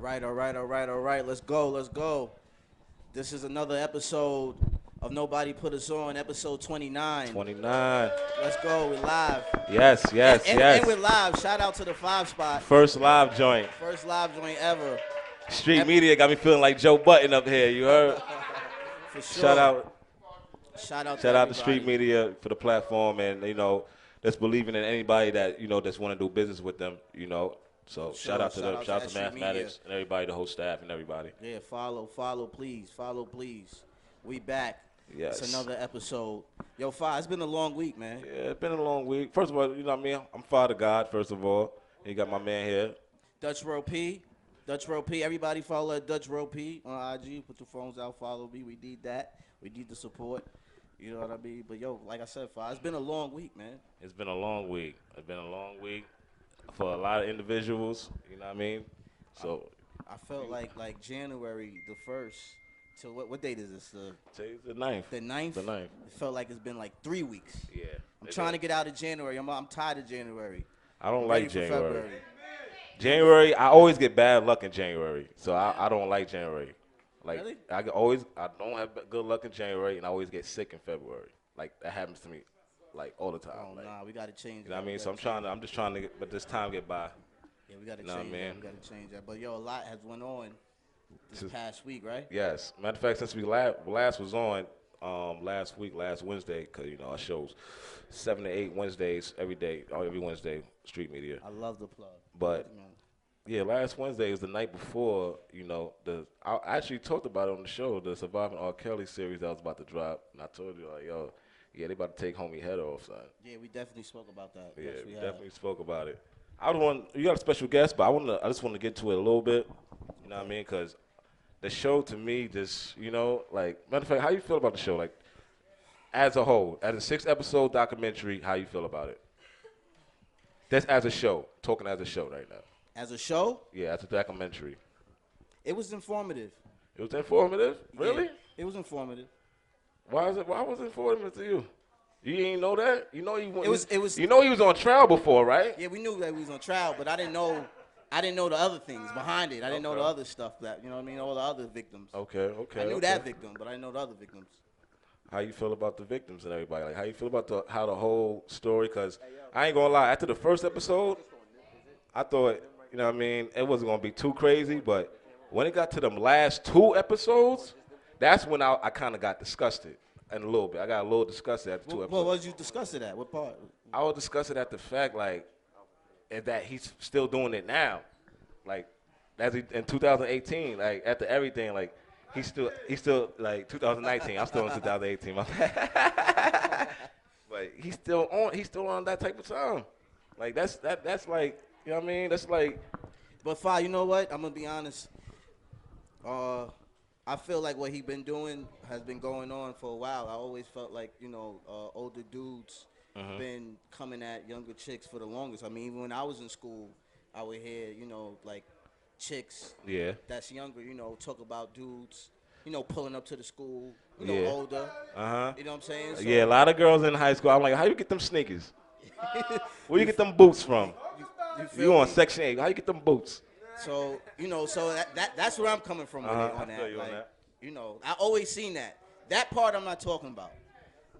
All right. Let's go. This is another episode of Nobody Put Us On, episode 29. 29. Let's go. We're live. Yes. And we're live. Shout out to the 5 spot. First live joint. First live joint ever. Street media got me feeling like Joe Budden up here. You heard? For sure. Shout out to street media for the platform, and that's believing in anybody that that's want to do business with them. So shout out to them. Shout out to Mathematics and everybody, the whole staff and everybody. Yeah, follow, please. We back. Yes. It's another episode. Yo, Fi, it's been a long week, man. Yeah, it's been a long week. First of all, you know what I mean? I'm Father God, first of all. You got my man here. Dutch Row P. Everybody follow at Dutch Row P on IG. Put the phones out, follow me. We need that. We need the support. You know what I mean? But, yo, like I said, Fi, it's been a long week, man. It's been a long week. For a lot of individuals, you know what I mean? So I felt like January the 1st till what date is this? Today's the 9th. The 9th? The 9th. It felt like it's been like 3 weeks. Yeah. I'm trying to get out of January. I'm tired of January. I don't like January. February. January, I always get bad luck in January. So I don't like January. Like Really? I don't have good luck in January, and I always get sick in February. Like that happens to me like all the time. Oh, nah, we got to change You know what I mean? So I'm just trying to let this time get by. Yeah, we got to You know change what I mean? that. We got to change that. But, yo, a lot has went on this past week, right? Yes. Matter of fact, since we last was on last Wednesday, because, our shows 7 to 8 Wednesdays every Wednesday, street media. I love the plug. But, yeah, last Wednesday is the night before, I actually talked about it on the show, the Surviving R.Kelly series that was about to drop. And I told you, like, yo, yeah, they about to take homie head off, son. Yeah, we definitely spoke about that. Yeah, Yes, we have. definitely spoke about it. You got a special guest, but I just want to get to it a little bit. You know what I mean? Because the show to me just, matter of fact, how you feel about the show? Like, as a whole, as a 6-episode documentary, how you feel about it? That's as a show, talking as a show right now. As a show? Yeah, as a documentary. It was informative. It was informative? Really? Yeah, it was informative. Why was it informative to you? You didn't know that? You know he was. You know he was on trial before, right? Yeah, we knew that he was on trial, but I didn't know the other things behind it. I didn't know the other stuff that, all the other victims. Okay. I knew that victim, but I didn't know the other victims. How you feel about the victims and everybody? Like, how you feel about how the whole story? Because I ain't going to lie, after the first episode, I thought, it wasn't going to be too crazy. But when it got to them last 2 episodes, that's when I kind of got disgusted in a little bit. I got a little disgusted after 2 episodes. What was you disgusted at? What part? I was disgusted at the fact, that he's still doing it now. Like, in 2018, like, after everything, like, he's still like 2019. I'm still in 2018. But he's still on that type of time. Like that's like, you know what I mean? That's like. But Fi, you know what? I'm gonna be honest. I feel like what he been doing has been going on for a while. I always felt like older dudes been coming at younger chicks for the longest. I mean, even when I was in school, I would hear like chicks that's younger, talk about dudes, pulling up to the school, older. Uh-huh. You know what I'm saying? So, yeah, a lot of girls in high school. I'm like, how you get them sneakers? Where you get them boots from? You on Section 8. How you get them boots? So, so that's where I'm coming from with it on that. Like, I always seen that. That part I'm not talking about.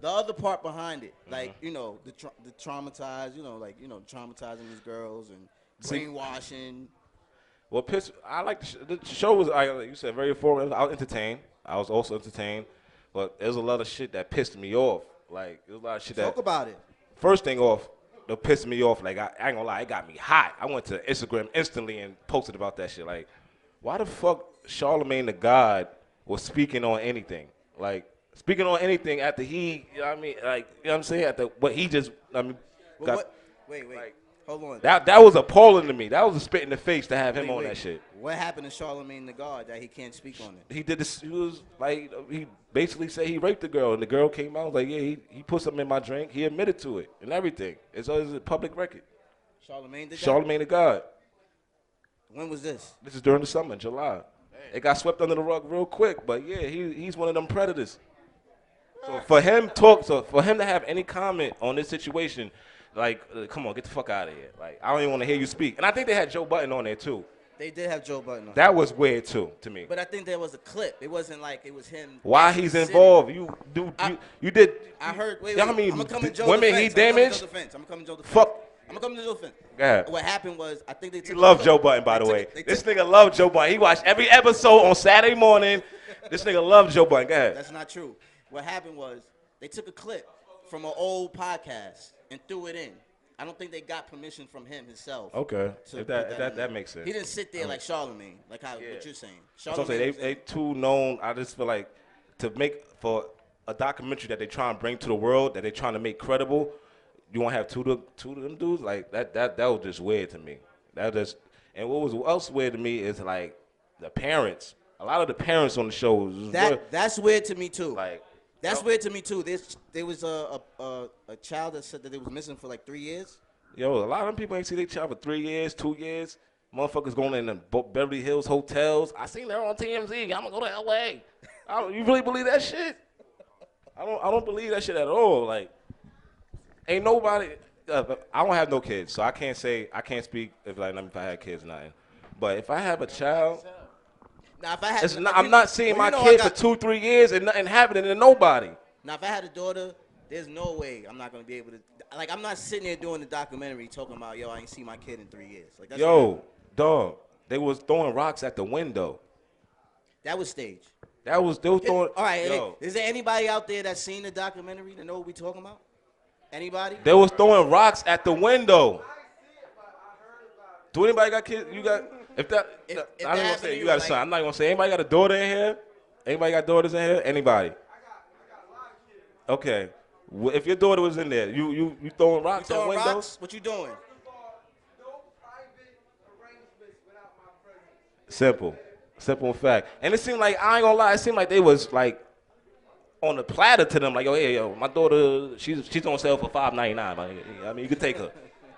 The other part behind it, like, the traumatized, traumatizing these girls and brainwashing. Well, I like the show was, like you said, very informative. I was entertained. I was also entertained, but there was a lot of shit that pissed me off. Like, there was a lot of shit Talk about it. First thing off, that pissed me off. Like, I ain't gonna lie, it got me hot. I went to Instagram instantly and posted about that shit. Like, why the fuck Charlamagne the God was speaking on anything? Like, speaking on anything after he, you know what I mean? Like, you know what I'm saying? After what he just, Wait. Like, hold on. That was appalling to me. That was a spit in the face to have him on that shit. What happened to Charlamagne the God that he can't speak on it? He did this. He was like, he basically said he raped the girl, and the girl came out and was like, yeah, he put something in my drink. He admitted to it and everything. It's a public record. Charlamagne did that? Charlamagne the God. When was this? This is during the summer, July. Damn. It got swept under the rug real quick, but yeah, he's one of them predators. So for him to have any comment on this situation, like, come on, get the fuck out of here. Like, I don't even want to hear you speak. And I think they had Joe Budden on there too. They did have Joe Budden on. That was weird too to me. But I think there was a clip. It wasn't like it was him. Why actually he's sitting. involved? I- You did. I heard. Wait, you know wait. how many I'm gonna come in Joe's women defense. he damaged? I'm gonna come in Joe's defense. Fuck. I'm gonna come to Joe's defense. Go ahead. What happened was, I think they took. You love a Joe clip. Budden, by the They way. took- they This took- nigga loved Joe Budden. He watched every episode on Saturday morning. This nigga loved Joe Budden. Go ahead. That's not true. What happened was they took a clip from an old podcast and threw it in. I don't think they got permission from him himself. Okay. to If put that in. makes sense. He didn't sit there like Charlamagne, like what you're saying. So I'm saying they too known. I just feel like to make for a documentary that they try and bring to the world, that they trying to make credible, you want to have two of them dudes like that was just weird to me. That just and what was else weird to me is like the parents. A lot of the parents on the show was that's weird to me too. like That's weird to me too. There was a child that said that they was missing for like 3 years. yo, a lot of them people ain't see their child for 3 years, 2 years. Motherfuckers going in the Beverly Hills hotels. I seen her on TMZ. I'm gonna go to LA. You really believe that shit? I don't believe that shit at all. Like, ain't nobody. I don't have no kids, so I can't speak if I had kids or nothing. But if I have a child, Now, if I had, I'm not seeing my kid for 2-3 years and nothing happening to nobody. Now, if I had a daughter, there's no way I'm not gonna be able to. Like, I'm not sitting there doing the documentary talking about, yo, I ain't seen my kid in 3 years. Like, that's Yo, dog, they was throwing rocks at the window. that was staged. They was throwing. All right, Yo, is there anybody out there that's seen the documentary that know what we talking about? Anybody? they was throwing rocks at the window. Do anybody got kids? You got I ain't gonna say you got a son. I'm not gonna say anybody got a daughter in here. Anybody got daughters in here? Anybody? Okay. If your daughter was in there, you throwing rocks at windows? Rocks? What you doing? Simple and fact. And it seemed like I ain't gonna lie. It seemed like they was like on the platter to them, like yo, my daughter, she's on sale for $5.99. I mean, you could take her.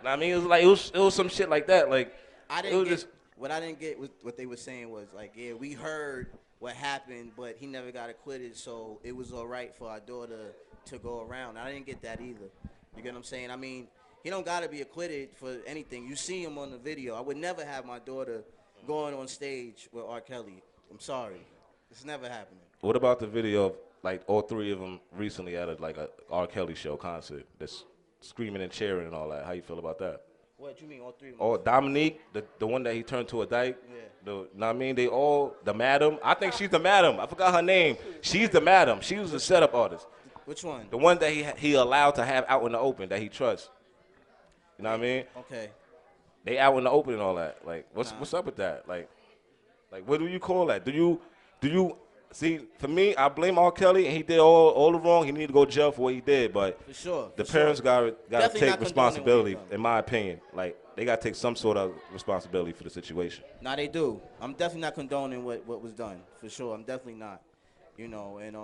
I mean, it was some shit like that. Like what I didn't get was what they were saying was like, yeah, we heard what happened, but he never got acquitted, so it was all right for our daughter to go around. I didn't get that either. You get what I'm saying? I mean, he don't gotta be acquitted for anything. You see him on the video. I would never have my daughter going on stage with R.Kelly. I'm sorry, it's never happening. What about the video of like all three of them recently at a R.Kelly show concert? That's screaming and cheering and all that. How you feel about that? What you mean, all three of them? Oh, Dominique, the one that he turned to a dyke. Yeah. Know what I mean? They all, the madam. I think she's the madam. I forgot her name. She's the madam. She was a setup artist. Which one? The one that he allowed to have out in the open that he trusts. You know what I mean? Okay. They out in the open and all that. Like, what's up with that? Like, what do you call that? Do you see? For me, I blame R.Kelly, and he did all the wrong. He needed to go to jail for what he did. But For sure. the parents got to Definitely take not responsibility, condoning what in my opinion. Like, they got to take some sort of responsibility for the situation. Nah, they do. I'm definitely not condoning what was done. For sure. I'm definitely not. You know, and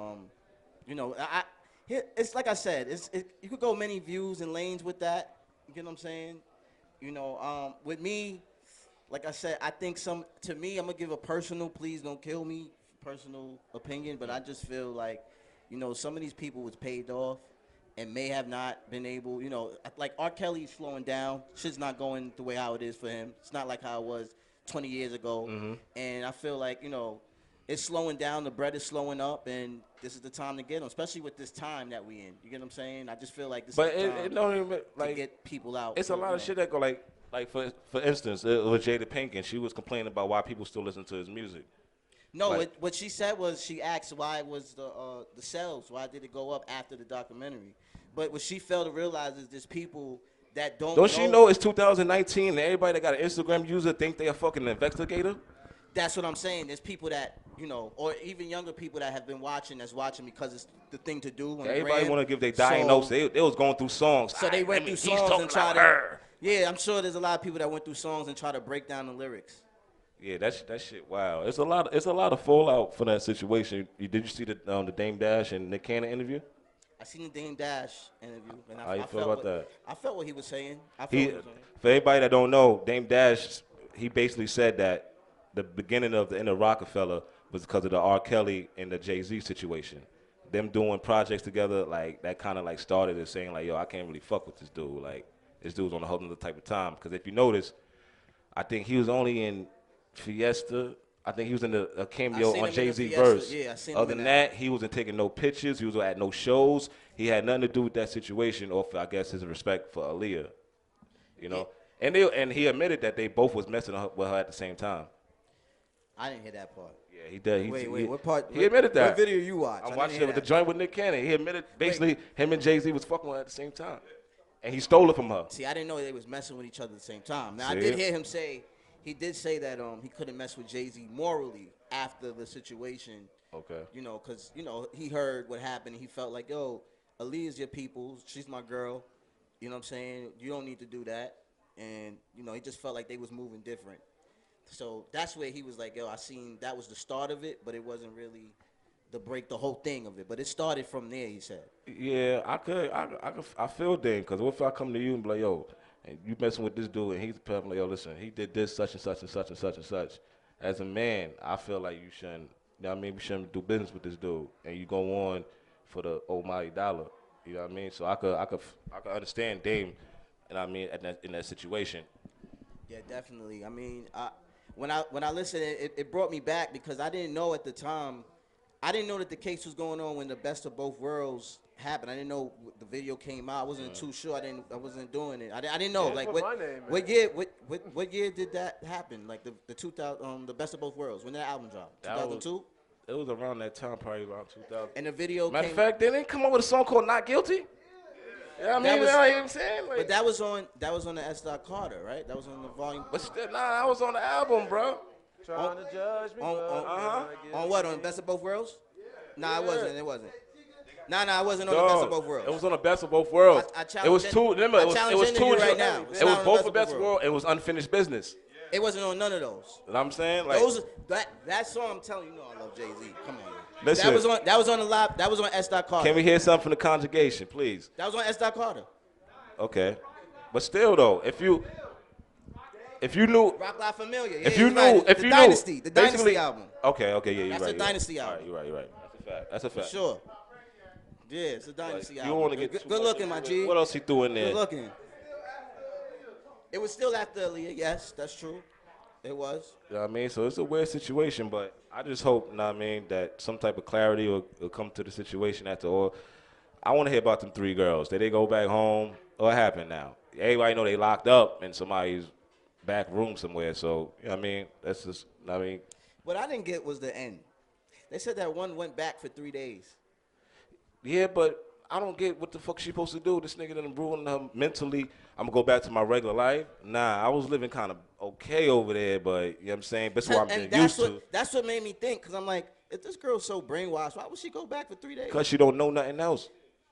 it's like I said, you could go many views and lanes with that. You get what I'm saying? You know, with me, like I said, I think to me, I'm going to give a personal, please don't kill me, personal opinion, but I just feel like, you know, some of these people was paid off and may have not been able, you know, like R. Kelly's slowing down. Shit's not going the way how it is for him. It's not like how it was 20 years ago. Mm-hmm. And I feel like, you know, it's slowing down. The bread is slowing up, and this is the time to get them, especially with this time that we in. You get what I'm saying? I just feel like this is the time it don't even, to get people out. It's a lot of shit that go like for instance, it was Jada Pinkett. She was complaining about why people still listen to his music. No, what she said was she asked why was the sales, why did it go up after the documentary? But what she failed to realize is there's people that don't she know it's 2019 and everybody that got an Instagram user think they a fucking investigator? That's what I'm saying. There's people that, you know, or even younger people that have been watching because it's the thing to do. Everybody want to give their diagnosis. They was going through songs. So they went through songs and tried to. Yeah, I'm sure there's a lot of people that went through songs and try to break down the lyrics. Yeah, that shit. Wow, it's a lot of fallout for that situation. Did you see the Dame Dash and Nick Cannon interview? I seen the Dame Dash interview, and How you feel about that? I felt what he was saying. For everybody that don't know, Dame Dash, he basically said that the beginning of the Inner Rockefeller was because of the R. Kelly and the Jay-Z situation. Them doing projects together, like that kind of like started as saying like, yo, I can't really fuck with this dude. Like this dude's on a whole other type of time. Because if you notice, I think he was only in Fiesta. I think he was in a I cameo seen on him in the Jay-Z Fiesta. verse. Yeah, I seen him Other in than that. that, he wasn't taking no pictures. He was at no shows. He had nothing to do with that situation, or for, I guess his respect for Aaliyah. You Yeah, know, and he admitted that they both was messing with her at the same time. I didn't hear that part. Yeah, he did. Wait, what part? He admitted that. What video you watch? I'm I didn't watching hear it with the that. joint with Nick Cannon. He admitted basically him and Jay-Z was fucking with her at the same time, and he stole it from her. See, I didn't know they was messing with each other at the same time. Now, I See? did hear him say, he did say that he couldn't mess with Jay-Z morally after the situation. Okay. You know, because, you know, he heard what happened. And he felt like, yo, Aaliyah's your people. She's my girl. You know what I'm saying? You don't need to do that. And, you know, he just felt like they was moving different. So that's where he was like, yo, I seen that was the start of it, but it wasn't really the whole thing of it. But it started from there, he said. Yeah, I feel damn, because what if I come to you and be like, yo, and you messing with this dude, and he's like, yo, listen, he did this, such and such and such and such and such. As a man, I feel like you shouldn't, you know what I mean, we shouldn't do business with this dude, and you go on for the almighty dollar, you know what I mean? So I could understand Dame, and I mean, in that situation. Yeah, definitely. I mean, when I listened, it brought me back because I didn't know at the time. I didn't know that the case was going on when the Best of Both Worlds happened. I didn't know the video came out. I wasn't too sure. I wasn't doing it. I didn't know. Yeah, Like put my name in. what year did that happen? Like the 2000 the Best of Both Worlds, when that album dropped? 2002. It was around that time, probably around 2000. And the video Matter came. of fact, they didn't come up with a song called "Not Guilty." Yeah, I mean, That you was- know what I'm saying? Like, But that was on the S. Carter, right? That was on the volume. but still, nah, I was on the album, bro. Trying to judge me. On what? On Best of Both Worlds? Nah, it wasn't. It wasn't. Nah, it wasn't on the Dog, Best of Both Worlds. It was on the Best of Both Worlds. I It was challenge two. Remember, it was challenge two. you right now. It's It not was on both the the Best of World. It was Unfinished Business. It wasn't on none of those. You know what I'm saying? Like, That song, I'm telling you, I love Jay-Z. Come on. Listen. That was on the live. That was on S. Carter. can we hear something from the conjugation, please? That was on S. Carter. Okay, but still though, if you knew, Rock La Familia. if Yeah, you he's right. knew, if the you Dynasty, knew, the Dynasty basically- album. Okay, yeah, you're That's right. a you're Dynasty right. album. All right, you're right. That's a For fact. sure. Yeah, it's a Dynasty You album. don't want to get good, too good much looking, into my it. G. What else he threw in there? Good looking. It was still after Aaliyah. Yes, that's true. It was. You know what I mean? So it's a weird situation, but I just hope, you know what I mean, that some type of clarity will come to the situation after all. I want to hear about them three girls. Did they go back home? What happened now? Everybody know they locked up in somebody's back room somewhere. So, you know what I mean? That's just, you know what I mean? What I didn't get was the end. They said that one went back for 3 days. Yeah, but I don't get what the fuck she supposed to do. This nigga done ruined her mentally. I'm going to go back to my regular life. Nah, I was living kind of okay over there, but, you know what I'm saying? That's what I'm And getting used to. that's what made me think, because I'm like, if this girl's so brainwashed, why would she go back for 3 days? Because she don't know nothing else.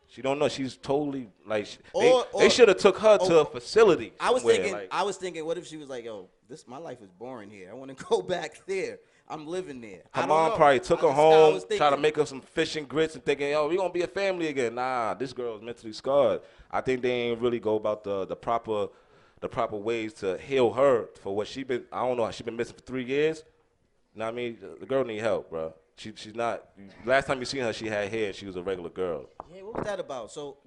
She don't know. She's totally like Or- they should have took her to or- a facility. I was somewhere, thinking, like, what if she was like, yo, my life is boring here. I want to go back there. I'm living there. I her don't mom know. probably took her That's how I home, was try to thinking. make her some fish and grits, and thinking, yo, we gonna be a family again. Nah, this girl is mentally scarred. I think they ain't really go about the proper ways to heal her for what she been. I don't know. She been missing for 3 years. You know what I mean? The girl need help, bro. She's not. Last time you seen her, she had hair. She was a regular girl. Yeah, what was that about? So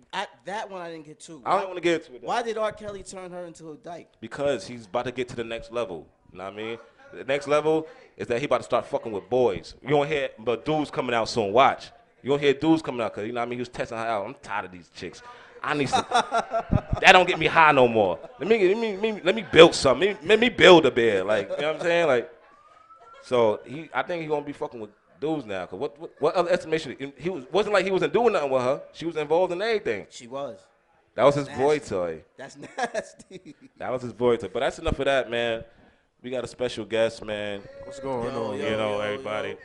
that one I didn't get to. I don't want to get into it. Why did R.Kelly turn her into a dyke? Because he's about to get to the next level. You know what I mean? The next level is that he about to start fucking with boys. You don't hear, but dudes coming out soon. Watch. You don't hear dudes coming out because, you know what I mean? He was testing her out. I'm tired of these chicks. I need some. That don't get me high no more. Let me build something. Let me build a bed. Like, you know what I'm saying? Like, so I think he's going to be fucking with dudes now. Because what other estimation? Wasn't like he wasn't doing nothing with her. She was involved in everything. She was. That was his boy Nasty. toy. That's nasty. That was his boy toy. But that's enough of that, man. We got a special guest, man. What's going on? You know, everybody.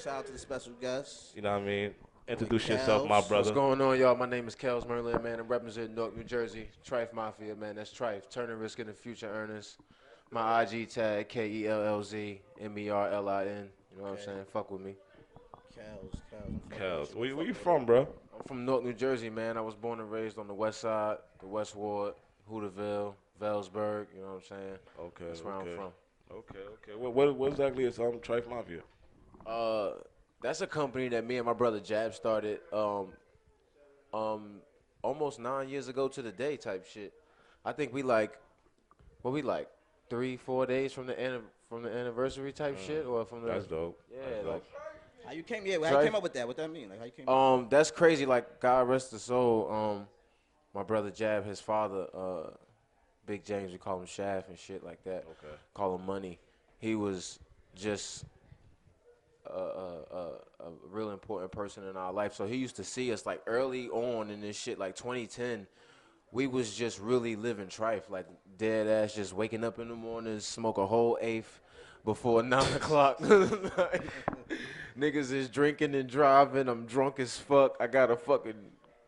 Shout out to the special guest. You know what I mean? Introduce Kellz. yourself, my brother. What's going on, y'all? My name is Kellz, Merlin, man. I'm representing Newark, New Jersey. TRIFE Mafia, man. That's TRIFE. Turning risk into future earners. My IG tag, KELLZ, MERLIN. You know what I'm saying? Fuck with me. Kellz. Where you from, bro? I'm from Newark, New Jersey, man. I was born and raised on the west side, the West Ward, Hooterville, Velsburg. You know what I'm saying? Okay. That's where I'm from. Okay. What exactly is TRIFE Mafia? That's a company that me and my brother Jab started almost 9 years ago to the day type shit. I think we 3-4 days from the from the anniversary type shit, or from the. That's dope. Yeah, That's like. dope. How you came? Yeah, how you came up with that? What that mean? Like how you came? up with That's crazy. Like God rest his soul. My brother Jab, his father, Big James, we call him Shaft and shit like that. Okay. Call him Money. He was just a real important person in our life. So he used to see us like early on in this shit, like 2010. We was just really living trife, like dead ass, just waking up in the morning, smoke a whole eighth before 9 o'clock. Like, niggas is drinking and driving. I'm drunk as fuck. I got a fucking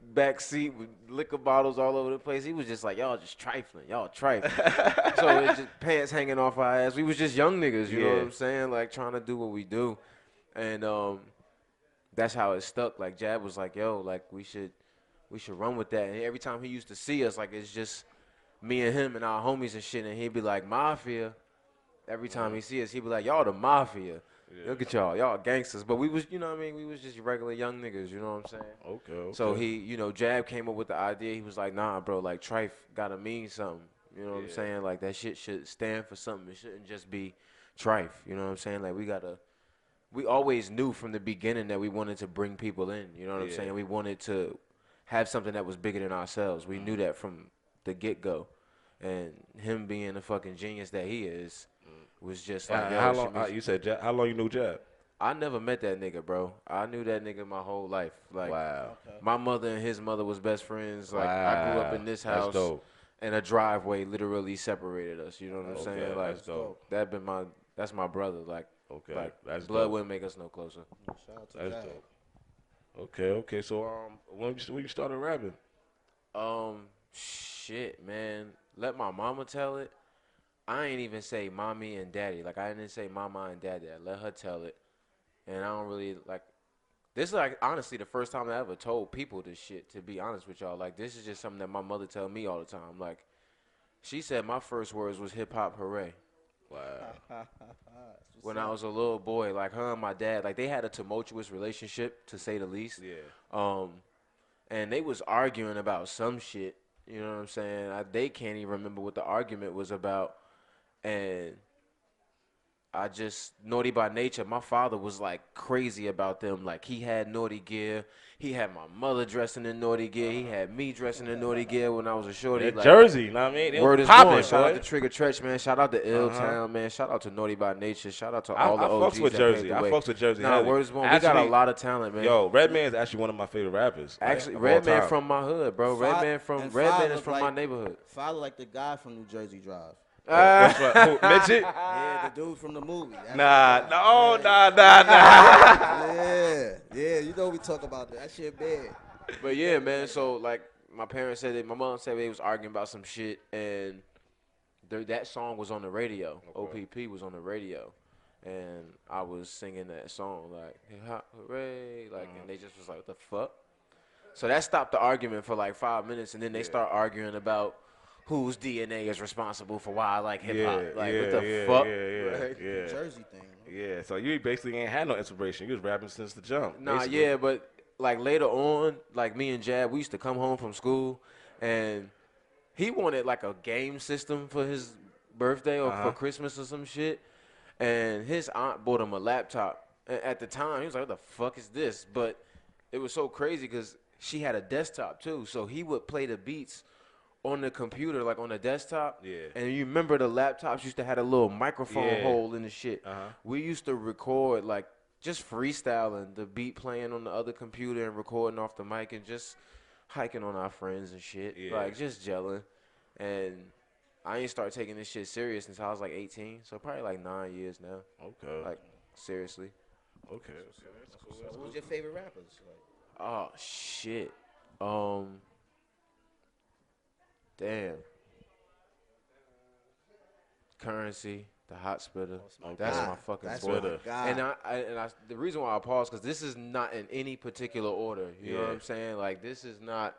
back seat with liquor bottles all over the place. He was just like, y'all just trifling. Y'all trifling. So it's just pants hanging off our ass. We was just young niggas, you know what I'm saying? Like trying to do what we do. And that's how it stuck. Like Jab was like, yo, like we should run with that. And every time he used to see us, like it's just me and him and our homies and shit. And he'd be like, Mafia. Every time he see us, he'd be like, y'all the Mafia. Yeah. Look at y'all gangsters. But we was, you know what I mean? We was just regular young niggas, you know what I'm saying? Okay. So he, you know, Jab came up with the idea. He was like, nah, bro, like Trife gotta mean something. You know what I'm saying? Like that shit should stand for something. It shouldn't just be Trife. You know what I'm saying? Like we always knew from the beginning that we wanted to bring people in. You know what I'm saying? We wanted to have something that was bigger than ourselves. We knew that from the get-go. And him being the fucking genius that he is was just like, yo, how long? You said Jab, how long you knew Jab? I never met that nigga, bro. I knew that nigga my whole life. Like, wow. My mother and his mother was best friends. Like, I grew up in this house. That's dope. And a driveway literally separated us. You know what I'm saying? Like, that's dope. That's my brother. Like, okay, that's blood dope. wouldn't make us no closer. Shout out to That's Jab. dope. Okay. So when you started rapping? Shit, man. Let my mama tell it. I ain't even say mommy and daddy. Like, I didn't say mama and daddy. I let her tell it. And I don't really, like, this is, like, honestly the first time I ever told people this shit, to be honest with y'all. Like, this is just something that my mother tell me all the time. Like, she said my first words was hip-hop hooray. Wow. When I was a little boy, like, her and my dad, like, they had a tumultuous relationship, to say the least. Yeah. And they was arguing about some shit. You know what I'm saying? They can't even remember what the argument was about. And I just, Naughty by Nature, my father was like crazy about them. Like he had naughty gear. He had my mother dressing in naughty gear. He had me dressing in naughty gear when I was a shorty. That like, jersey, you know what I mean? It word was is popping, born. Shout out boy. to Trigger Tretch, man. Shout out to Ill Town, man. Shout out to Naughty by Nature. Shout out to all the I OGs fucks with that Jersey. paved the I way. fucks with Jersey. Nah, heavy. word is born. We got a Actually, lot of talent, man. Yo, Redman's actually one of my favorite rappers. Actually, like, of all Redman time. from my hood, bro. Redman is from my neighborhood. Father like the guy from New Jersey Drive. Which one? Who, Midget? Yeah, the dude from the movie. That's Nah. Yeah, you know we talk about that. That shit bad. But yeah, man. So like, my parents said that my mom said they was arguing about some shit, and that song was on the radio. Okay. OPP was on the radio, and I was singing that song like "Hip Hop Hooray," like, and they just was like, "What the fuck?" So that stopped the argument for like 5 minutes, and then they start arguing about whose DNA is responsible for why I like hip hop. Like, what the fuck? Yeah. Jersey thing. Yeah, so you basically ain't had no inspiration. You was rapping since the jump. Nah, basically. yeah, but like later on, like me and Jab, we used to come home from school, and he wanted like a game system for his birthday or for Christmas or some shit, and his aunt bought him a laptop. At the time, he was like, "What the fuck is this?" But it was so crazy because she had a desktop too, so he would play the beats on the computer, like on the desktop. Yeah. And you remember the laptops used to have a little microphone hole in the shit. Uh-huh. We used to record like just freestyling, the beat playing on the other computer and recording off the mic and just hiking on our friends and shit. Yeah. Like just gelling. And I ain't start taking this shit serious since I was like 18. So probably like 9 years now. Okay. Like seriously. Okay. That's cool. So who's your favorite rappers? Like, Oh shit. Damn. Currency, the hot spitter. That's my fucking boy. And I the reason why I pause, because this is not in any particular order. You know what I'm saying? Like, this is not,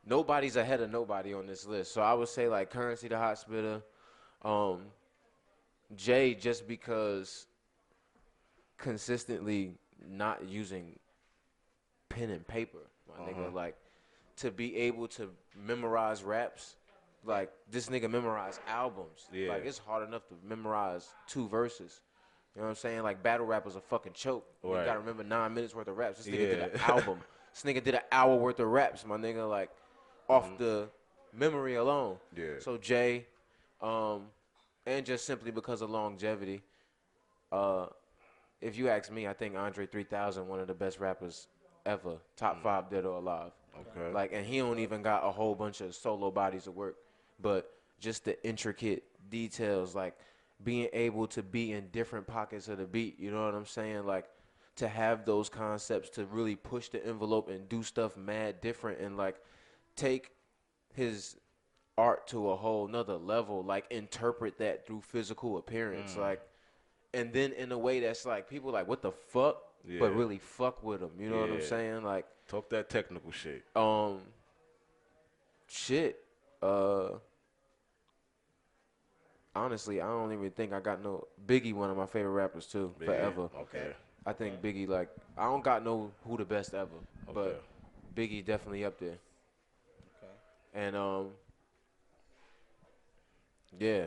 nobody's ahead of nobody on this list. So I would say like Currency, the hot spitter. Jay, just because consistently not using pen and paper, my nigga. Like, to be able to memorize raps Like, this nigga memorized albums. Yeah. Like, it's hard enough to memorize 2 verses. You know what I'm saying? Like, battle rap is a fucking choke. You Right. gotta remember 9 minutes worth of raps. This nigga did an Yeah. album. This nigga did an hour worth of raps, my nigga, like, off the memory alone. Yeah. So, Jay, and just simply because of longevity, if you ask me, I think Andre 3000, one of the best rappers ever. Top 5 dead or alive. Okay. Like, and he don't even got a whole bunch of solo bodies of work. But just the intricate details, like being able to be in different pockets of the beat, you know what I'm saying? Like, to have those concepts to really push the envelope and do stuff mad different and, like, take his art to a whole nother level, like, interpret that through physical appearance, like, and then in a way that's, like, people like, what the fuck? Yeah. But really fuck with him, you know what I'm Yeah. saying? Like, Talk that technical shit. shit. Honestly, I don't even think I got no Biggie. One of my favorite rappers too, Biggie. forever. Okay. I think Biggie, like, I don't got no who the best ever, Okay. but Biggie definitely up there. Okay. And yeah.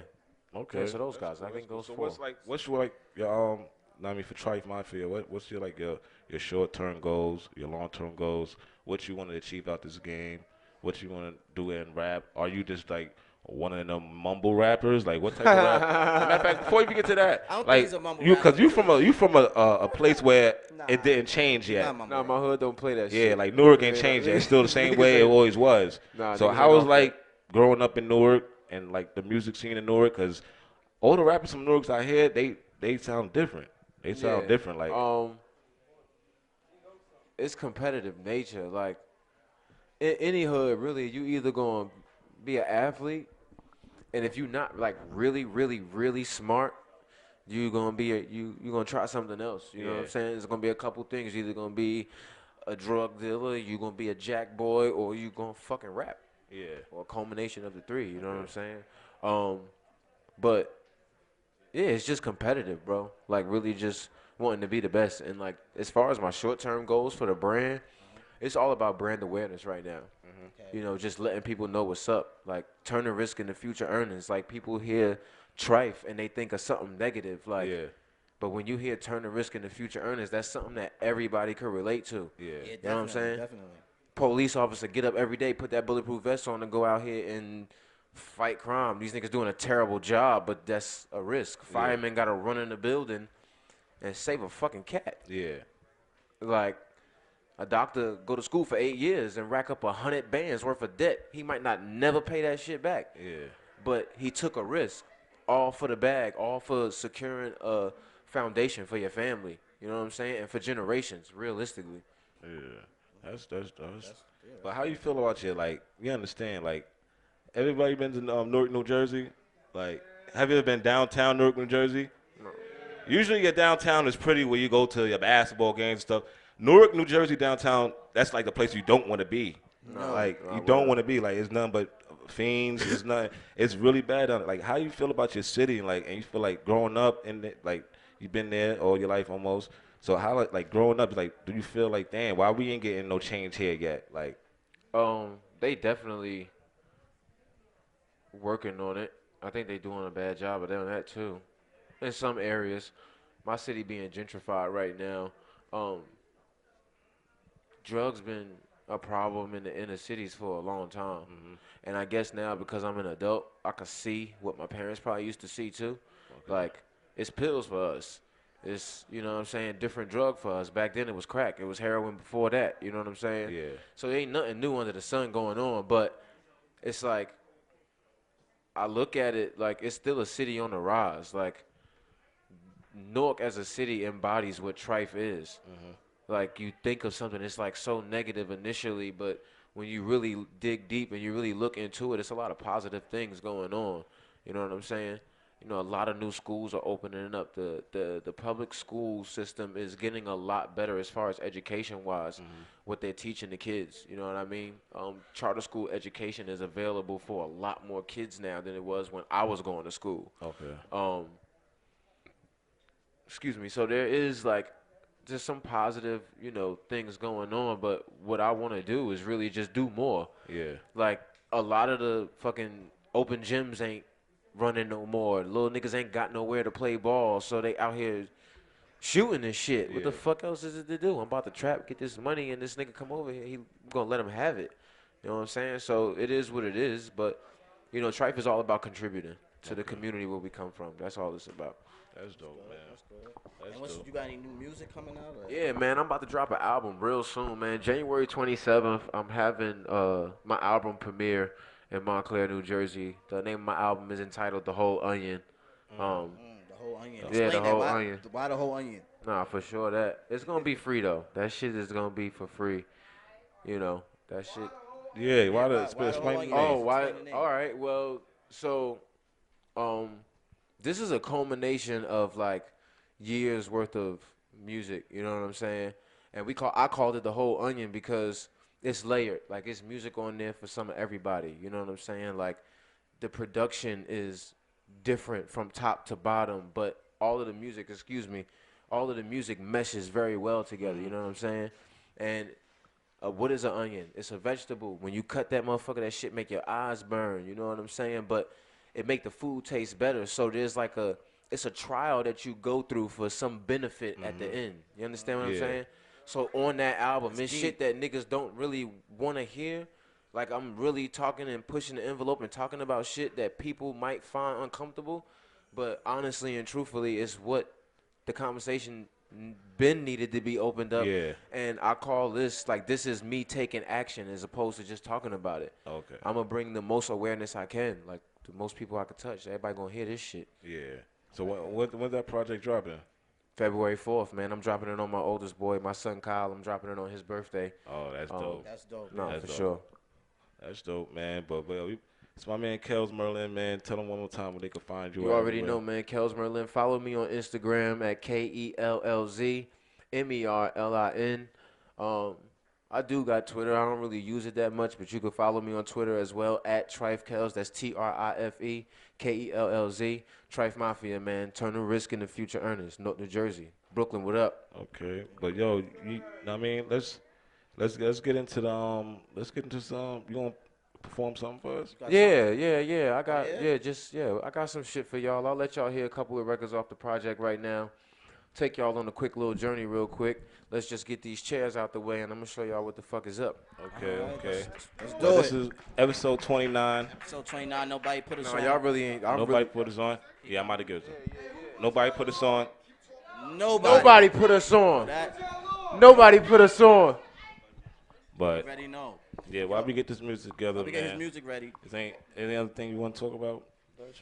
Okay. Yeah, so those guys, I think those So four. what's your like your I mean for TRIFE Mafia, what's your like your short term goals, your long term goals, what you want to achieve out this game, what you want to do in rap? Are you just like one of them mumble rappers? Like what type of rap? Matter of fact, before you even get to that, I don't think like he's a mumble you, cause rapper. you from a place where Nah, it didn't change He's yet. not mumble Nah, my rapper. hood don't play that shit. Yeah, like Newark ain't Yeah, changed nah, yet. It's still the same niggas way it ain't- always was. Nah, So niggas how ain't was off like growing up in Newark and like the music scene in Newark? Cause all the rappers from Newark I hear, they sound different. They sound Yeah. different. Like It's competitive nature. Like, in any hood, really, you either gonna be an athlete, and if you not like really, really, really smart, you gonna be you gonna try something else. You know what I'm Yeah. saying? There's gonna be a couple things. You're either gonna be a drug dealer, you gonna be a jack boy, or you gonna fucking rap, yeah, or a culmination of the 3. You know what I'm saying? But yeah, it's just competitive, bro. Like, really just wanting to be the best. And, like, as far as my short-term goals for the brand, it's all about brand awareness right now. Okay. You know, just letting people know what's up. Like, turning risk into future earnings. Like, people hear TRIFE and they think of something negative. Like, yeah, but when you hear turning risk into future earnings, that's something that everybody could relate to. yeah, Yeah, You know what definitely, I'm saying? definitely. Police officer get up every day, put that bulletproof vest on, and go out here and fight crime. These niggas doing a terrible job, but that's a risk. Firemen got to run in the building and save a fucking cat. yeah, Like, a doctor go to school for 8 years and rack up 100 bands worth of debt. He might not never pay that shit back. yeah, But he took a risk, all for the bag, all for securing a foundation for your family. You know what I'm saying? And for generations, realistically. yeah. That's. But how you feel about your like? You understand? Like, everybody been to Newark, New Jersey? Like, have you ever been downtown Newark, New Jersey? No. Usually your downtown is pretty where you go to your basketball games and stuff. Newark, New Jersey downtown, that's like the place you don't want to be. No. Like, No, you I don't wouldn't. want to be. Like, it's nothing but fiends. It's nothing. It's really bad down there. Like, how you feel about your city? Like, and you feel like growing up in it, like, you've been there all your life almost. So how, like growing up, like, do you feel like, damn, why we ain't getting no change here yet? Like, They definitely working on it. I think they doing a bad job of doing that too. In some areas, my city being gentrified right now, drugs been a problem in the inner cities for a long time. And I guess now because I'm an adult, I can see what my parents probably used to see too. Like, it's pills for us. It's, you know what I'm saying, different drug for us. Back then it was crack. It was heroin before that. You know what I'm saying? yeah, So there ain't nothing new under the sun going on. But it's like, I look at it like it's still a city on the rise. Like, Newark as a city embodies what TRIFE is. Like, you think of something, it's like so negative initially, but when you really dig deep and you really look into it, it's a lot of positive things going on. You know what I'm saying? You know, a lot of new schools are opening up. The public school system is getting a lot better as far as education-wise, what they're teaching the kids. You know what I mean? Charter school education is available for a lot more kids now than it was when I was going to school. okay, Excuse me. So there is, like, just some positive, you know, things going on. But what I want to do is really just do more. yeah, Like, a lot of the fucking open gyms ain't running no more. Little niggas ain't got nowhere to play ball, so they out here shooting and shit. What the fuck else is it to do? I'm about to trap, get this money, and this nigga come over here. He gonna let him have it. You know what I'm saying? So it is what it is. But you know, Trife is all about contributing to the community where we come from. That's all it's about. That's dope, man. That's good. And what's, you got any new music coming out? Or? Yeah, man, I'm about to drop an album real soon, man. January 27th, I'm having my album premiere in Montclair, New Jersey. The name of my album is entitled The Whole Onion. The Whole Onion. Yeah, Explain The Whole Onion. Why The Whole Onion? Nah, for sure. That it's gonna be free though. That shit is gonna be for free. You know, that shit. Yeah, why the why the explain whole the onion? Oh, name? why? Explain the name. All right. Well, so, this is a culmination of like years worth of music. You know what I'm saying? And I called it The Whole Onion because it's layered. Like it's music on there for some of everybody. You know what I'm saying? Like the production is different from top to bottom, but all of the music, all of the music meshes very well together. You know what I'm saying? And what is an onion? It's a vegetable. When you cut that motherfucker, that shit make your eyes burn. You know what I'm saying? But it make the food taste better. So there's like it's a trial that you go through for some benefit at the end. You understand what I'm saying? So on that album, it's shit that niggas don't really want to hear. Like I'm really talking and pushing the envelope and talking about shit that people might find uncomfortable. But honestly and truthfully, it's what the conversation been needed to be opened up. Yeah. And I call this, like, this is me taking action as opposed to just talking about it. Okay. I'm going to bring the most awareness I can, like, the most people I can touch. Everybody going to hear this shit. Yeah. So when's that project dropping? February 4th, man. I'm dropping it on my oldest boy, my son Kyle. I'm dropping it on his birthday. Oh, that's dope. That's dope. No, That's for dope. sure. That's dope, man. But it's my man Kellz Merlin, man. Tell them one more time where they can find you. You already know, man. Kellz Merlin. Follow me on Instagram at KELLZ MERLIN. I do got Twitter. I don't really use it that much, but you can follow me on Twitter as well at Trife Kellz. That's TRIFE KELLZ. Trife Mafia, man. Turn the risk into future earnings. New Jersey, Brooklyn. What up? Okay, but yo, I mean, let's get into the let's get into some. You gonna perform something for us? Yeah. I got some shit for y'all. I'll let y'all hear a couple of records off the project right now. Take y'all on a quick little journey real quick. Let's just get these chairs out the way, and I'm going to show y'all what the fuck is up. Okay, All right, okay. Let's do Well, it. this is episode 29. Episode 29, Nobody Put Us No, On. y'all really ain't. Nobody put us on. Yeah, I'm about to give it to them. Nobody put us on. Nobody put us on. That, Nobody put us on. But already know. yeah, while we get this music together, We get his man. music ready. Is ain't any other thing you want to talk about?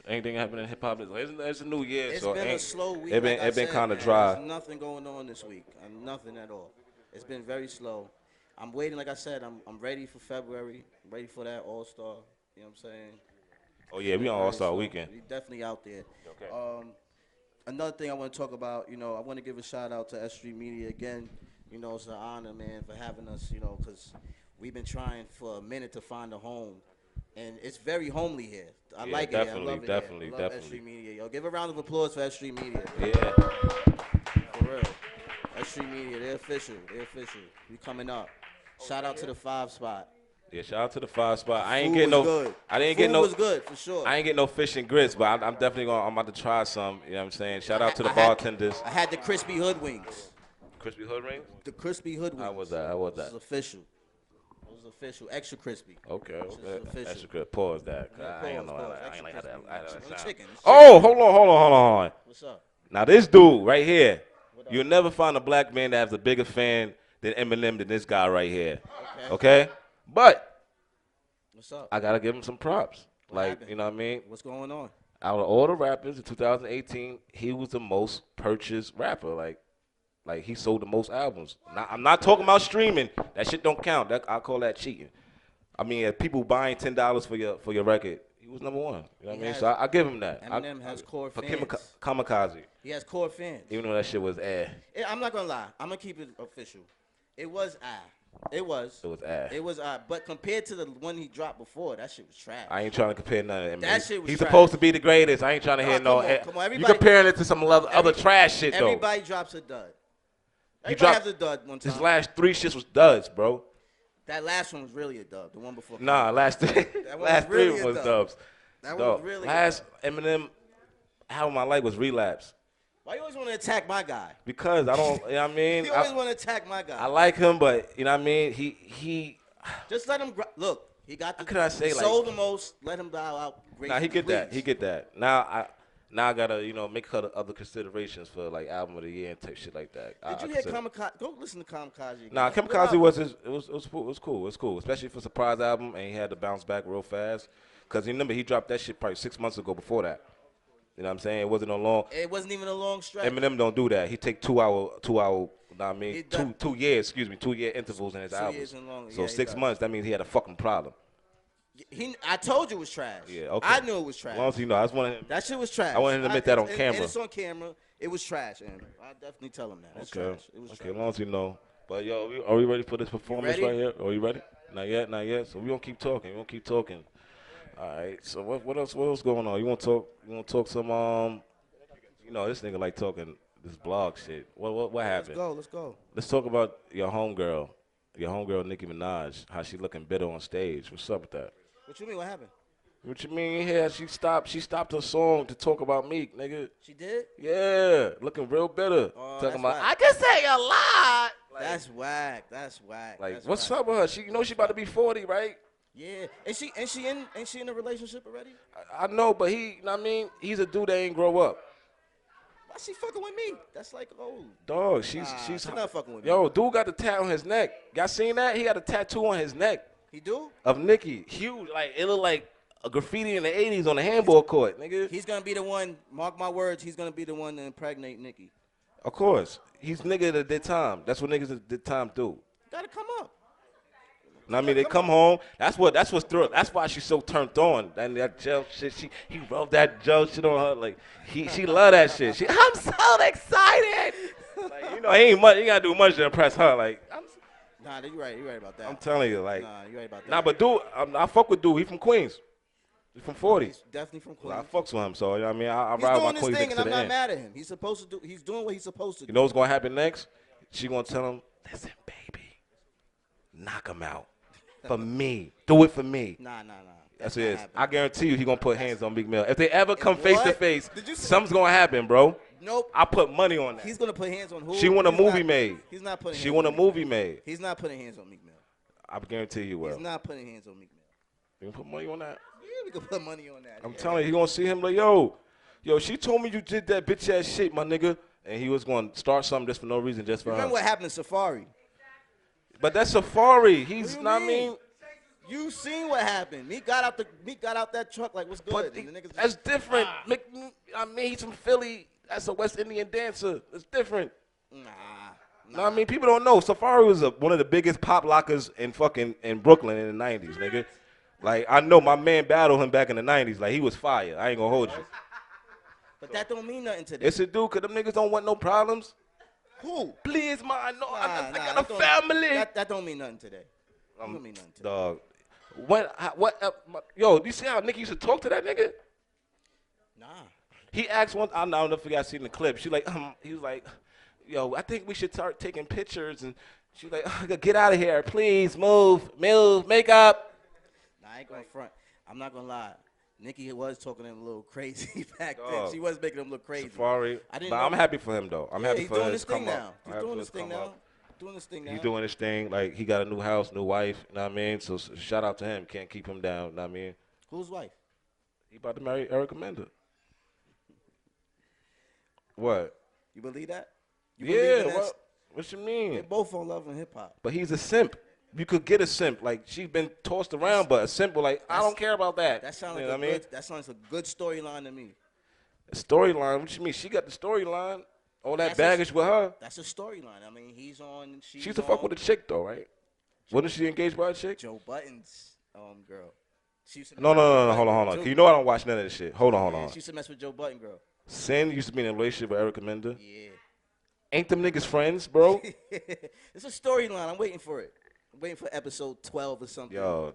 Anything happening in hip hop? It's a new year, It's so been a slow week. It been like I said, kind of man. dry. There's nothing going on this week. Nothing at all. It's been very slow. I'm waiting, like I said, I'm ready for February. I'm ready for that All-Star. You know what I'm saying? Oh yeah, we on Very All-Star slow. weekend. We definitely out there. Okay. Another thing I want to talk about, I want to give a shout out to S Street Media again. It's an honor, man, for having us, because we've been trying for a minute to find a home. And it's very homely here. I Yeah, like it. definitely, I love it. definitely, here. I love S definitely. Street Media. Yo, give a round of applause for S Street Media. Yeah. For real. S Street Media, they're official. We coming up. Shout out to the 5 spot. Yeah, shout out to the 5 spot. I ain't Food getting was no. good. I didn't Food get no. was good for sure. I ain't getting no fish and grits, but I'm definitely gonna. I'm about to try some. You know what I'm saying? Shout out to the I had- bartenders. I had the crispy hood wings. Crispy Hood Rings. The crispy hood wings. How was that? It was official. Extra crispy. Okay. This is official. That's good. Pause that. Yeah, I ain't know pause, how I ain't like how extra that. crispy. It's sound. chicken. It's Oh, hold on. What's up? Now this dude right here, you'll never find a black man that has a bigger fan than Eminem than this guy right here. Okay? But What's up? I gotta give him some props. What happened? You know what I mean? What's going on? Out of all the rappers in 2018, he was the most purchased rapper. Like he sold the most albums. Now, I'm not talking about streaming. That shit don't count. I call that cheating. I mean, if people buying $10 for your record, he was number one. You know what I mean? So I give him that. Eminem has core for fans. Kamikaze. He has core fans. Even though that shit was air. I'm not gonna lie. I'm gonna keep it official. It was It was. It was ass. It was but compared to the one he dropped before, that shit was trash. I ain't trying to compare none of them. That shit was He's trash. supposed to be the greatest. I ain't trying to hear Come no. on, You everybody- comparing it to some other trash shit though. Everybody drops a dud. He Everybody dropped has a dud one time. His last 3 shits was duds, bro. That last one was really a dub. The one before. Nah, last 3 was last really 3 a was dub. dubs. That was Dog, really last Eminem album I like was Relapse. Why you always want to attack my guy? Because I don't, you know what I mean? You always want to attack my guy. I like him, but, you know what I mean? He just let him look. He got the. How could I say, he like, sold the most. Let him bow out. Nah, he get that. He get that. Now I gotta, you know, make other considerations for like album of the year and type shit like that. Did you hear Kamikaze? Go listen to Kamikaze. Nah, Kamikaze was cool, especially for a surprise album, and he had to bounce back real fast. Cause remember he dropped that shit probably 6 months ago before that. You know what I'm saying? It wasn't a long. It wasn't even a long stretch. Eminem don't do that. He take 2 hour. I mean, 2 years. Excuse me, 2 year intervals in his albums. So 6 months. That means he had a fucking problem. I told you it was trash. Yeah, okay. I knew it was trash. As long as you know, I just wanted him. That shit was trash. I wanted him to admit that on camera. And it's on camera. It was trash, and I definitely tell him that. It's trash. It was trash. As long as you know. But yo, are we ready for this performance right here? Are you ready? Not yet. So we gonna keep talking. All right. So what else going on? You want to talk some you know, this nigga like talking this blog shit. What happened? Let's go. Let's talk about your homegirl Nicki Minaj. How she looking bitter on stage. What's up with that? What you mean? What happened? What you mean? Yeah, she stopped her song to talk about Meek, nigga. She did? Yeah, looking real bitter. Talking about whack. I can say a lot. Like, that's whack. Like, what's up with her? She, you know, she about to be 40, right? Yeah. Ain't she in a relationship already? I know, but you know what I mean? He's a dude that ain't grow up. Why she fucking with me? That's like old. Dog, she's not fucking with me. Yo, dude got the tattoo on his neck. Y'all seen that? He got a tattoo on his neck. He do? Of Nicki. Huge. Like, it looked like a graffiti in the 80s on the handball court, nigga. He's going to be the one, mark my words, he's going to be the one to impregnate Nicki. Of course. He's nigga that did time. That's what niggas that did time do. Gotta come up. I mean, they come home. That's what's through. That's why she's so turned on. And that gel shit, he rubbed that gel shit on her. Like, she love that shit. I'm so excited. Like, you know, he ain't much. You gotta do much to impress her. Like, nah, you're right about that. I'm telling you, like, nah, you're right about that. Nah, but dude, I fuck with dude. He from Queens. He's from 40. He's definitely from Queens. I fucks with him, so you know what I mean, I he's ride doing my his Queens thing, to and the I'm end. not mad at him. He's doing what he's supposed to do. You know what's gonna happen next? She gonna tell him, listen, baby, knock him out for me. Do it for me. Nah. That's it. I guarantee you, he gonna put hands on Meek Mill. If they ever come face to face, something's gonna happen, bro. Nope. I put money on that. He's gonna put hands on who? She want a movie made. He's not putting. She want a movie made. He's not putting hands on Meek Mill. I guarantee you will. He's not putting hands on Meek Mill. You can put money on that? Yeah, we can put money on that. I'm telling you, he gonna see him like, yo, she told me you did that bitch ass shit, my nigga, and he was gonna start something just for no reason, just for her. Remember what happened to Safari? But that's Safari. He's not mean. You seen what happened? Meek got out that truck like, what's good? But that's different. I mean, he's from Philly. That's a West Indian dancer. It's different. Nah. I mean, people don't know. Safari was one of the biggest pop lockers in Brooklyn in the 90s, nigga. Like, I know my man battled him back in the 90s. Like, he was fire. I ain't gonna hold you. But that don't mean nothing today. It's a dude, because them niggas don't want no problems. Who? Please, man. I got a family. That don't mean nothing today. That don't mean nothing today. Dog. Yo, do you see how Nicki used to talk to that nigga? Nah. He asked one. I'll never forget. I seen the clip. He was like, yo, I think we should start taking pictures. And she was like, get out of here, please, move, make up. Nah, I ain't gonna front. I'm not gonna lie. Nicki was talking to him a little crazy back then. She was making him look crazy. Safari. But I'm happy for him though. I'm happy for his come up. He's doing his thing now. He's doing his thing. Like, he got a new house, new wife. You know what I mean? So shout out to him. Can't keep him down. You know what I mean? Whose wife? He about to marry Erica Mender. What? You believe that? What you mean? They both fall in love in hip hop. But he's a simp. You could get a simp. Like, she's been tossed around, but a simp, like, I don't care about that. That sounds like that sounds a good storyline to me. A storyline? What you mean? She got the storyline. All that baggage with her. That's a storyline. I mean, he's on. She's a fuck with a chick though, right? Wasn't she engaged by a chick? Joe Budden's girl. No. Hold on. You know I don't watch none of this shit. Hold on. She used to mess with Joe Budden, girl. Sin used to be in a relationship with Erica Mender. Yeah. Ain't them niggas friends, bro? It's a storyline. I'm waiting for it. I'm waiting for episode 12 or something. Yo,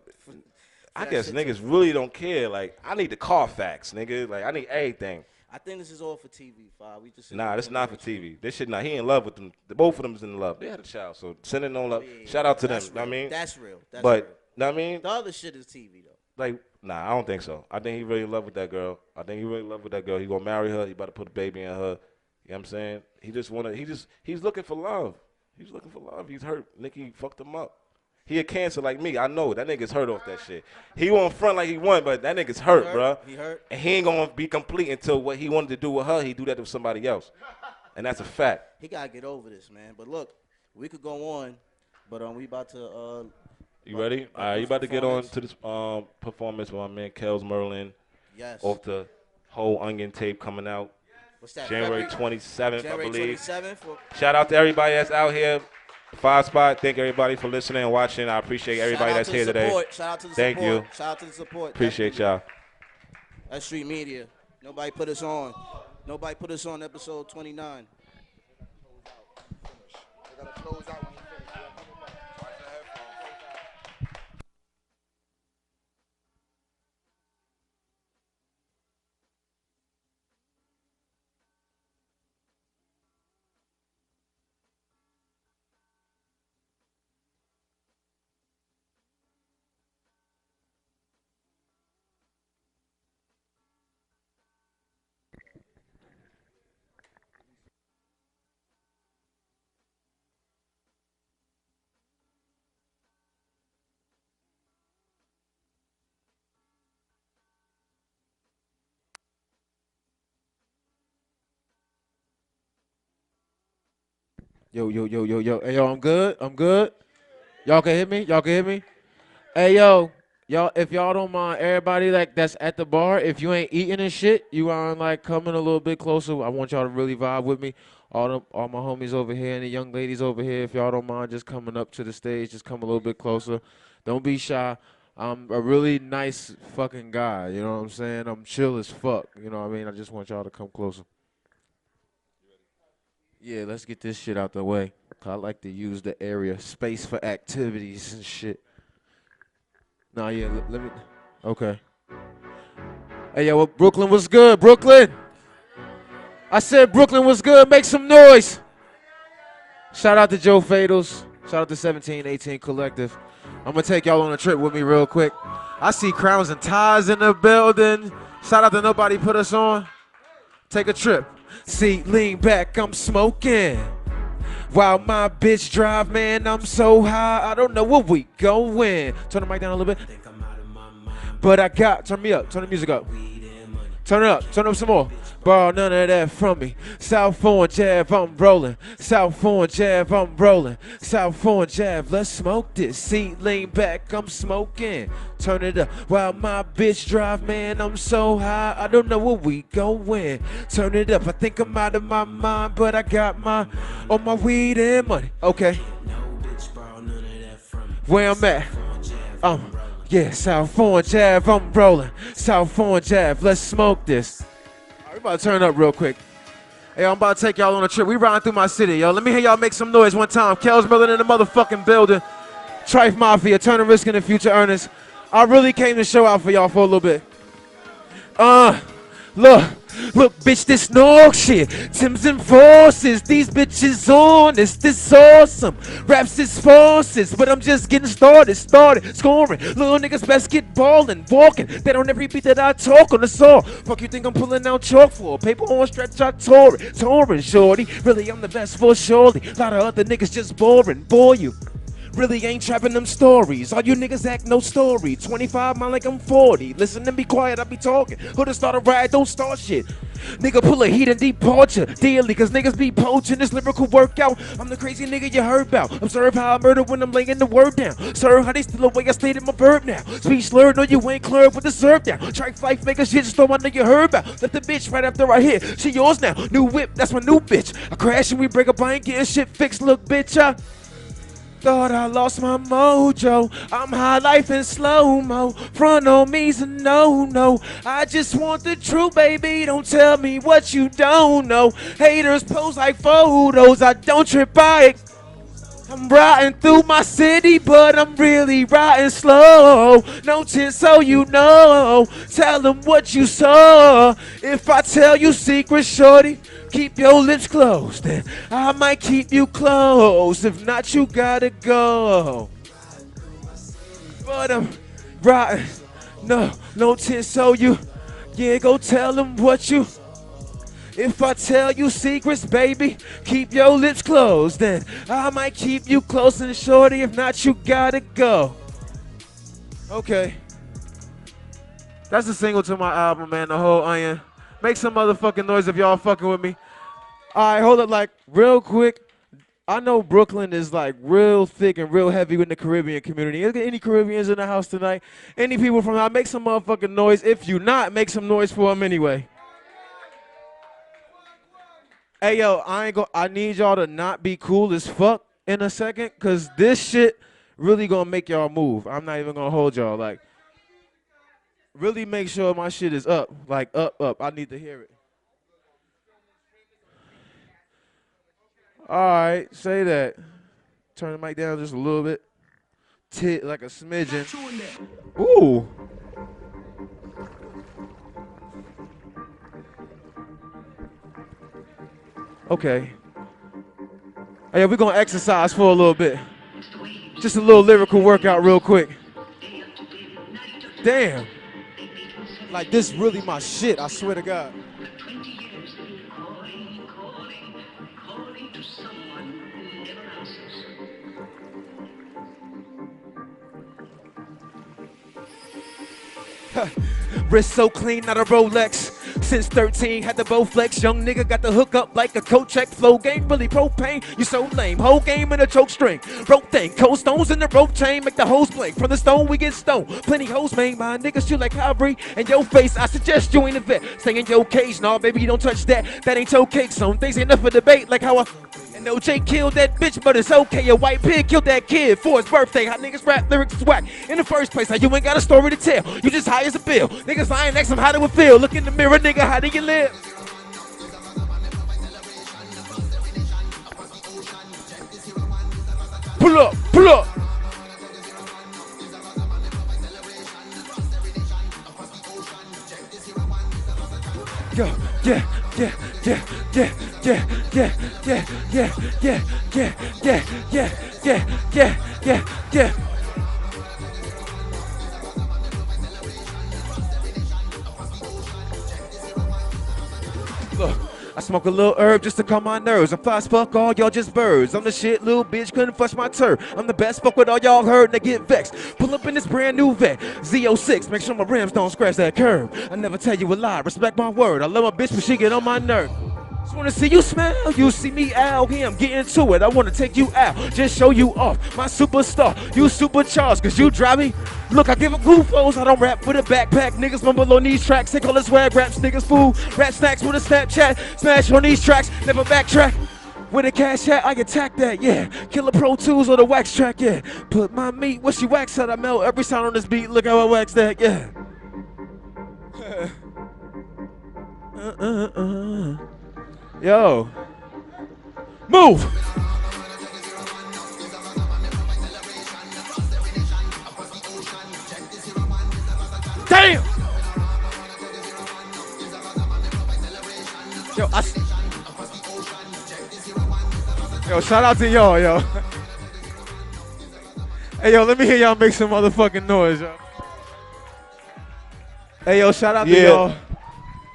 I guess niggas really don't care. Like, I need the Carfax, nigga. Like, I need everything. I think this is all for TV, Five. Nah, this not for TV. This shit not. He in love with them. Both of them is in love. They had a child, so sending no love. Yeah. Shout out to them. Real. Know what I mean? That's real. But, know what I mean? The other shit is TV, though. like, nah, I don't think so. I think he really in love with that girl. He gonna marry her. He about to put a baby in her. You know what I'm saying? He's looking for love. He's hurt. Nicki fucked him up. He a cancer like me. I know that nigga's hurt off that shit. He won't front like he won, but that nigga's hurt, bro. He hurt. And he ain't gonna be complete until what he wanted to do with her, he do that with somebody else. And that's a fact. He gotta get over this, man. But look, we could go on, but we about to. You ready? All right, you about to get on to this performance with my man Kellz Merlin. Yes. Off the whole Onion tape coming out. What's that? January 27th, I believe. 27th. Shout out to everybody that's out here. 5 Spot. Thank everybody for listening and watching. I appreciate everybody that's here today. Shout out to the Thank support. you. Shout out to the support. Appreciate y'all. That's Street Media. Nobody put us on. Nobody put us on episode 29. They gotta close out when you finish. Watch the headphones. Yo. Hey, yo, I'm good. Y'all can hear me? Hey, yo. Y'all, if y'all don't mind, everybody like that's at the bar, if you ain't eating and shit, you are like coming a little bit closer. I want y'all to really vibe with me. All my homies over here and the young ladies over here, if y'all don't mind just coming up to the stage, just come a little bit closer. Don't be shy. I'm a really nice fucking guy, you know what I'm saying? I'm chill as fuck, you know what I mean? I just want y'all to come closer. Yeah, let's get this shit out the way. I like to use the area, space for activities and shit. Nah, yeah, let me. Okay. Hey, yo, Brooklyn was good. Brooklyn! I said Brooklyn was good. Make some noise. Shout out to Joe Fadals. Shout out to 1718 Collective. I'm going to take y'all on a trip with me real quick. I see crowns and ties in the building. Shout out to Nobodyputuson. Take a trip. See, lean back, I'm smoking. While my bitch drive, man, I'm so high, I don't know where we going. Turn the mic down a little bit. But I got, turn me up, turn the music up. Turn it up some more. Borrow none of that from me. South Foreign Jab, I'm rolling. South Foreign Jab, I'm rolling. South Foreign Jab, let's smoke this. Seat lean back, I'm smoking. Turn it up. While my bitch drive, man, I'm so high, I don't know where we going. Turn it up. I think I'm out of my mind, but I got my all my weed and money. Okay. Where I'm at? Yeah, South Foreign Jab, I'm rolling. South Foreign Jab, let's smoke this. All right, we about to turn up real quick. Hey, I'm about to take y'all on a trip. We riding through my city, yo. Let me hear y'all make some noise one time. Kellz Merlin in the motherfucking building. TRIFE Mafia, turning risk into future earners. I really came to show out for y'all for a little bit. Look, bitch, this no shit. Timbs and forces, these bitches honest, this awesome. Raps is forces, but I'm just getting started, scoring. Little niggas best get ballin', walking. They don't every beat that I talk on the saw. Fuck you think I'm pulling out chalk for? Paper on stretch, I touring, shorty. Really, I'm the best for surely. Lot of other niggas just boring, bore you. Really ain't trapping them stories. All you niggas act no story. 25 mile like I'm 40. Listen and be quiet, I be talking. Who'da start a riot, don't start shit. Nigga pull a heat and departure daily, cause niggas be poaching this lyrical workout. I'm the crazy nigga you heard about. Observe how I murder when I'm laying the word down. Sir, how they steal away, I stated my verb now. Speech slurred, no you ain't clear with the serve down. Try fight, make a shit storm, I know you heard about. Left the bitch right after I hit. She yours now, new whip, that's my new bitch. I crash and we break up, I ain't getting shit fixed. Look bitch, I thought I lost my mojo. I'm high life in slow-mo. Front on me's a no-no. I just want the truth, baby. Don't tell me what you don't know. Haters pose like photos. I don't trip by it. I'm riding through my city, but I'm really riding slow. No tint, so you know. Tell them what you saw. If I tell you secrets, shorty, keep your lips closed. And I might keep you close. If not, you gotta go. But I'm riding. No tense, so you, yeah, go tell them what you. If I tell you secrets, baby, keep your lips closed. Then I might keep you close and shorty. If not, you gotta go. Okay. That's the single to my album, man, The Whole Onion. Make some motherfucking noise if y'all fucking with me. All right, hold up, like, real quick. I know Brooklyn is, like, real thick and real heavy with the Caribbean community. Is there any Caribbeans in the house tonight? Any people from out? Make some motherfucking noise. If you not, make some noise for them anyway. Hey, yo, I need y'all to not be cool as fuck in a second, because this shit really gonna make y'all move. I'm not even gonna hold y'all. Like, really make sure my shit is up. Like, up. I need to hear it. All right, say that. Turn the mic down just a little bit. Like a smidgen. Ooh. Okay. Hey, we're going to exercise for a little bit. Just a little lyrical workout real quick. Damn. Like, this really my shit, I swear to God. Wrist so clean, not a Rolex. Since 13, had the bow flex. Young nigga got the hook up like a coat check. Flow game, really propane. You so lame. Whole game in a choke string. Rope thing, cold stones in the rope chain. Make the hoes blink. From the stone, we get stoned. Plenty hoes made. My niggas shoot like cavalry. And your face, I suggest you ain't a vet. Stay in your cage, nah, baby, you don't touch that. That ain't your cake. Some things ain't enough for debate. Like how I. And OJ killed that bitch, but it's okay. A white pig killed that kid for his birthday. How niggas rap lyrics is whack. In the first place, how you ain't got a story to tell. You just high as a bill. Niggas lying next to him, how do it feel? Look in the mirror, nigga, how do you live? Pull up, pull up. Yo, yeah. Look, I smoke a little herb just to calm my nerves. I'm fly as fuck, all y'all just birds. I'm the shit, little bitch, couldn't flush my turd. I'm the best, fuck with all y'all heard and they get vexed. Pull up in this brand new vet, Z06, make sure my rims don't scratch that curb. I never tell you a lie, respect my word. I love my bitch, but she get on my nerve. Just wanna see you smile, you see me out here, I'm getting to it. I wanna take you out, just show you off. My superstar, you supercharged, cause you drive me. Look, I give a goofos, I don't rap with a backpack. Niggas mumble on these tracks, they call us swag raps. Niggas fool, rap snacks with a Snapchat. Smash on these tracks, never backtrack. With a cash hat, I attack that, yeah. Killer Pro Tools or the wax track, yeah. Put my meat, what she wax at, I melt every sound on this beat. Look how I wax that, yeah. Yo. Move! Damn! Yo, shout out to y'all, yo. Hey, yo, let me hear y'all make some motherfucking noise, yo. Hey, yo, shout out to y'all.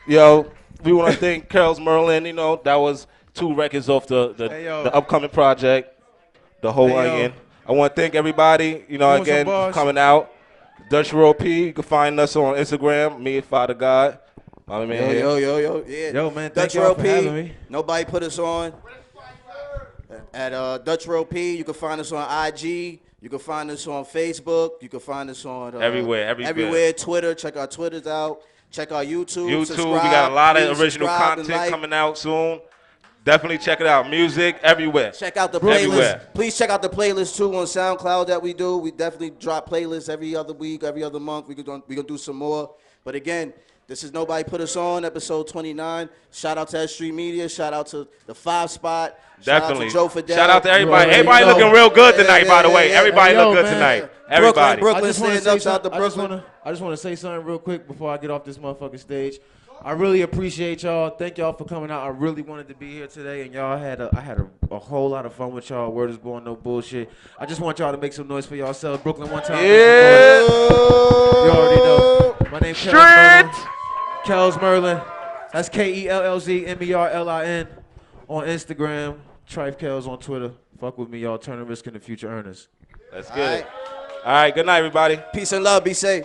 Yo, we want to thank Kellz, Merlin. You know, that was 2 records off the upcoming project, The Whole Onion. I want to thank everybody, you know, again, for coming out. Dutch Row P, you can find us on Instagram, me and Father God. Yo, yeah. Yo, man, Dutch thank y'all for having me. Nobody put us on. At Dutch Row P, you can find us on IG. You can find us on Facebook. You can find us on everywhere. Twitter. Check our Twitters out. Check our YouTube. Subscribe, we got a lot of original content coming out soon. Definitely check it out. Music everywhere. Check out the playlist. Please check out the playlist too on SoundCloud that we do. We definitely drop playlists every other week, every other month. We're gonna do some more. But again, this is Nobody Put Us On, episode 29. Shout out to S Street Media. Shout out to the 5 Spot. Definitely. Shout out to Joe Fidel. Shout out to everybody. Everybody looking real good tonight, by the way. Everybody look good tonight. Everybody. Brooklyn stand up. Shout out to Brooklyn. I just want to say something real quick before I get off this motherfucking stage. I really appreciate y'all. Thank y'all for coming out. I really wanted to be here today, and y'all had I had a whole lot of fun with y'all. Word is born, no bullshit. I just want y'all to make some noise for yourselves. Brooklyn, one time. Yeah. You already know. My name's Kellz Merlin. That's KELLZMERLIN on Instagram. TRIFE Kellz on Twitter. Fuck with me, y'all. Turning risk into future earners. Let's get it. All right, good night, everybody. Peace and love. Be safe.